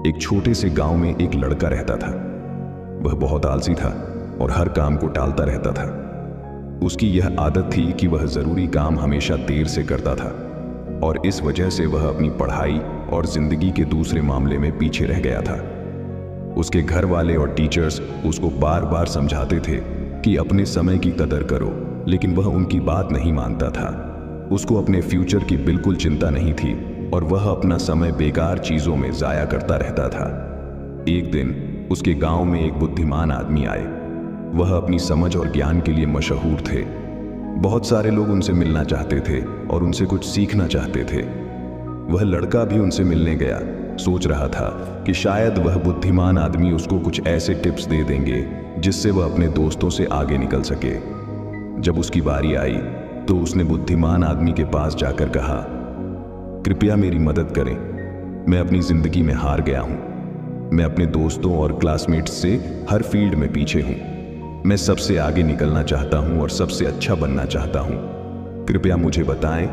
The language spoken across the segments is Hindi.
एक छोटे से गांव में एक लड़का रहता था। वह बहुत आलसी था और हर काम को टालता रहता था। उसकी यह आदत थी कि वह जरूरी काम हमेशा देर से करता था और इस वजह से वह अपनी पढ़ाई और जिंदगी के दूसरे मामले में पीछे रह गया था। उसके घर वाले और टीचर्स उसको बार बार समझाते थे कि अपने समय की कदर करो, लेकिन वह उनकी बात नहीं मानता था। उसको अपने फ्यूचर की बिल्कुल चिंता नहीं थी और वह अपना समय बेकार चीजों में जाया करता रहता था। एक दिन उसके गांव में एक बुद्धिमान आदमी आए। वह अपनी समझ और ज्ञान के लिए मशहूर थे। बहुत सारे लोग उनसे मिलना चाहते थे और उनसे कुछ सीखना चाहते थे। वह लड़का भी उनसे मिलने गया। सोच रहा था कि शायद वह बुद्धिमान आदमी उसको कुछ ऐसे टिप्स दे देंगे जिससे वह अपने दोस्तों से आगे निकल सके। जब उसकी बारी आई तो उसने बुद्धिमान आदमी के पास जाकर कहा, कृपया मेरी मदद करें। मैं अपनी जिंदगी में हार गया हूं। मैं अपने दोस्तों और क्लासमेट्स से हर फील्ड में पीछे हूं। मैं सबसे आगे निकलना चाहता हूं और सबसे अच्छा बनना चाहता हूं। कृपया मुझे बताएं,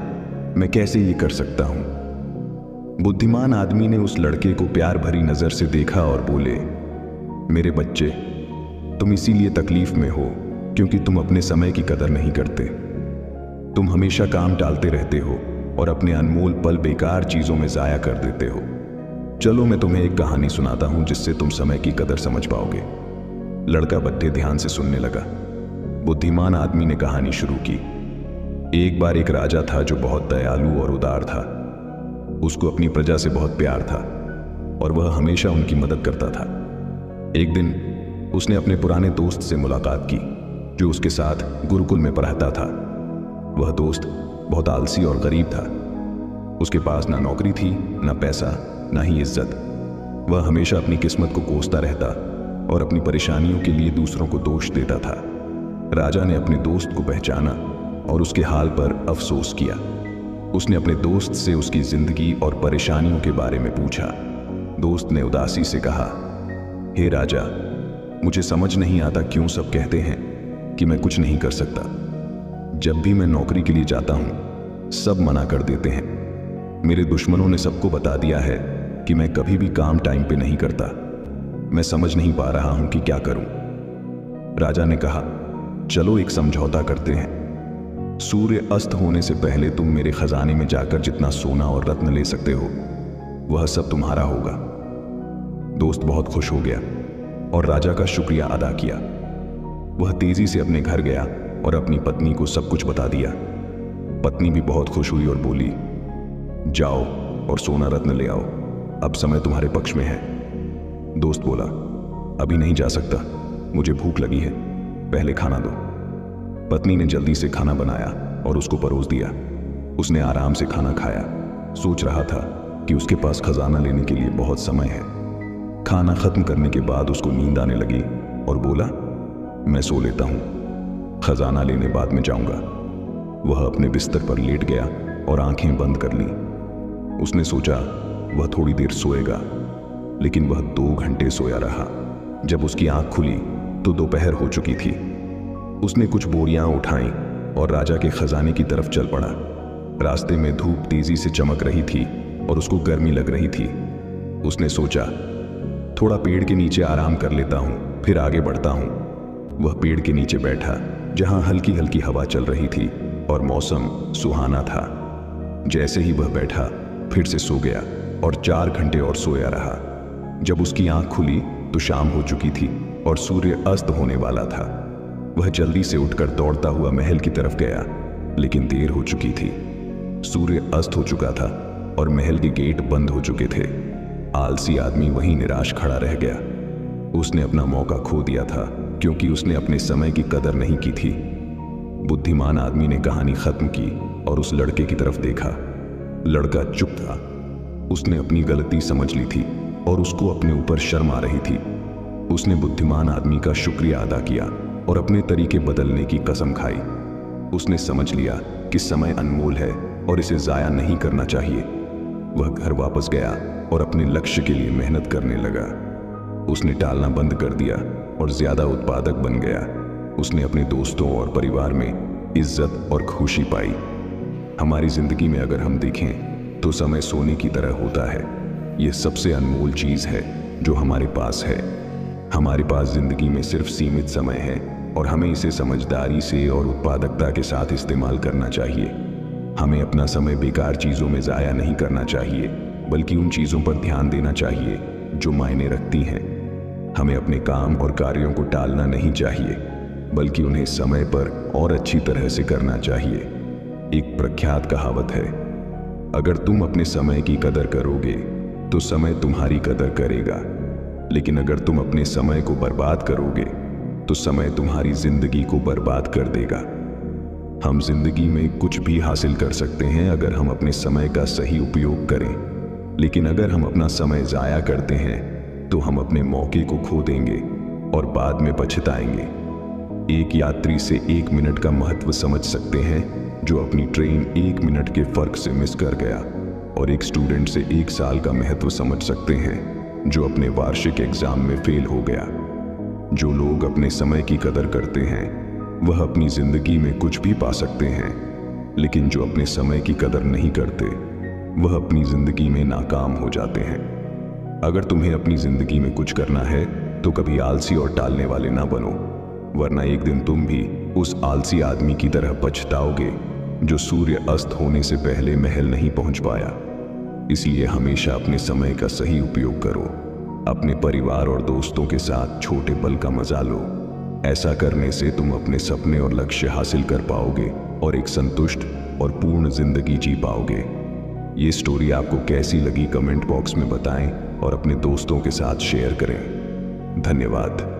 मैं कैसे ये कर सकता हूं। बुद्धिमान आदमी ने उस लड़के को प्यार भरी नजर से देखा और बोले, मेरे बच्चे, तुम इसीलिए तकलीफ में हो क्योंकि तुम अपने समय की कदर नहीं करते। तुम हमेशा काम टालते रहते हो और अपने अनमोल पल बेकार चीजों में जाया कर देते हो। चलो मैं तुम्हें एक कहानी सुनाता हूं जिससे तुम समय की कदर समझ पाओगे। लड़का बड़े ध्यान से सुनने लगा। बुद्धिमान आदमी ने कहानी शुरू की। एक बार एक राजा था जो बहुत दयालु और उदार था। उसको अपनी प्रजा से बहुत प्यार था और वह हमेशा उनकी मदद करता था। एक दिन उसने अपने पुराने दोस्त से मुलाकात की जो उसके साथ गुरुकुल में पढ़ता था। वह दोस्त बहुत आलसी और गरीब था। उसके पास ना नौकरी थी, ना पैसा, ना ही इज्जत। वह हमेशा अपनी किस्मत को कोसता रहता और अपनी परेशानियों के लिए दूसरों को दोष देता था। राजा ने अपने दोस्त को पहचाना और उसके हाल पर अफसोस किया। उसने अपने दोस्त से उसकी जिंदगी और परेशानियों के बारे में पूछा। दोस्त ने उदासी से कहा, हे राजा, मुझे समझ नहीं आता क्यों सब कहते हैं कि मैं कुछ नहीं कर सकता। जब भी मैं नौकरी के लिए जाता हूं, सब मना कर देते हैं। मेरे दुश्मनों ने सबको बता दिया है कि मैं कभी भी काम टाइम पे नहीं करता। मैं समझ नहीं पा रहा हूं कि क्या करूं। राजा ने कहा, चलो एक समझौता करते हैं। सूर्य अस्त होने से पहले तुम मेरे खजाने में जाकर जितना सोना और रत्न ले सकते हो, वह सब तुम्हारा होगा। दोस्त बहुत खुश हो गया और राजा का शुक्रिया अदा किया। वह तेजी से अपने घर गया और अपनी पत्नी को सब कुछ बता दिया। पत्नी भी बहुत खुश हुई और बोली, जाओ और सोना रत्न ले आओ, अब समय तुम्हारे पक्ष में है। दोस्त बोला, अभी नहीं जा सकता, मुझे भूख लगी है, पहले खाना दो। पत्नी ने जल्दी से खाना बनाया और उसको परोस दिया। उसने आराम से खाना खाया। सोच रहा था कि उसके पास खजाना लेने के लिए बहुत समय है। खाना खत्म करने के बाद उसको नींद आने लगी और बोला, मैं सो लेता हूं, खजाना लेने बाद में जाऊंगा। वह अपने बिस्तर पर लेट गया और आंखें बंद कर ली। उसने सोचा वह थोड़ी देर सोएगा, लेकिन वह 2 घंटे सोया रहा। जब उसकी आंख खुली तो दोपहर हो चुकी थी। उसने कुछ बोरियां उठाईं और राजा के खजाने की तरफ चल पड़ा। रास्ते में धूप तेजी से चमक रही थी और उसको गर्मी लग रही थी। उसने सोचा, थोड़ा पेड़ के नीचे आराम कर लेता हूं, फिर आगे बढ़ता हूं। वह पेड़ के नीचे बैठा जहां हल्की हल्की हवा चल रही थी और मौसम सुहाना था। जैसे ही वह बैठा फिर से सो गया और 4 घंटे और सोया रहा। जब उसकी आंख खुली तो शाम हो चुकी थी और सूर्य अस्त होने वाला था। वह जल्दी से उठकर दौड़ता हुआ महल की तरफ गया, लेकिन देर हो चुकी थी। सूर्य अस्त हो चुका था और महल के गेट बंद हो चुके थे। आलसी आदमी वहीं निराश खड़ा रह गया। उसने अपना मौका खो दिया था क्योंकि उसने अपने समय की कदर नहीं की थी। बुद्धिमान आदमी ने कहानी खत्म की और उस लड़के की तरफ देखा। लड़का चुप था। उसने अपनी गलती समझ ली थी और उसको अपने ऊपर शर्म आ रही थी। उसने बुद्धिमान आदमी का शुक्रिया अदा किया और अपने तरीके बदलने की कसम खाई। उसने समझ लिया कि समय अनमोल है और इसे जाया नहीं करना चाहिए। वह घर वापस गया और अपने लक्ष्य के लिए मेहनत करने लगा। उसने टालना बंद कर दिया और ज्यादा उत्पादक बन गया। उसने अपने दोस्तों और परिवार में इज्जत और खुशी पाई। हमारी जिंदगी में अगर हम देखें तो समय सोने की तरह होता है। ये सबसे अनमोल चीज़ है जो हमारे पास है। हमारे पास जिंदगी में सिर्फ सीमित समय है और हमें इसे समझदारी से और उत्पादकता के साथ इस्तेमाल करना चाहिए। हमें अपना समय बेकार चीज़ों में ज़ाया नहीं करना चाहिए, बल्कि उन चीज़ों पर ध्यान देना चाहिए जो मायने रखती हैं। हमें अपने काम और कार्यों को टालना नहीं चाहिए, बल्कि उन्हें समय पर और अच्छी तरह से करना चाहिए। एक प्रख्यात कहावत है, अगर तुम अपने समय की कदर करोगे तो समय तुम्हारी कदर करेगा, लेकिन अगर तुम अपने समय को बर्बाद करोगे तो समय तुम्हारी जिंदगी को बर्बाद कर देगा। हम जिंदगी में कुछ भी हासिल कर सकते हैं अगर हम अपने समय का सही उपयोग करें, लेकिन अगर हम अपना समय ज़ाया करते हैं तो हम अपने मौके को खो देंगे और बाद में पछताएंगे। एक यात्री से 1 मिनट का महत्व समझ सकते हैं जो अपनी ट्रेन 1 मिनट के फर्क से मिस कर गया, और एक स्टूडेंट से 1 साल का महत्व समझ सकते हैं जो अपने वार्षिक एग्जाम में फेल हो गया। जो लोग अपने समय की कदर करते हैं वह अपनी जिंदगी में कुछ भी पा सकते हैं, लेकिन जो अपने समय की कदर नहीं करते वह अपनी जिंदगी में नाकाम हो जाते हैं। अगर तुम्हें अपनी जिंदगी में कुछ करना है तो कभी आलसी और टालने वाले ना बनो, वरना एक दिन तुम भी उस आलसी आदमी की तरह पछताओगे जो सूर्य अस्त होने से पहले महल नहीं पहुंच पाया। इसलिए हमेशा अपने समय का सही उपयोग करो। अपने परिवार और दोस्तों के साथ छोटे पल का मजा लो। ऐसा करने से तुम अपने सपने और लक्ष्य हासिल कर पाओगे और एक संतुष्ट और पूर्ण जिंदगी जी पाओगे। ये स्टोरी आपको कैसी लगी कमेंट बॉक्स में बताएं और अपने दोस्तों के साथ शेयर करें। धन्यवाद।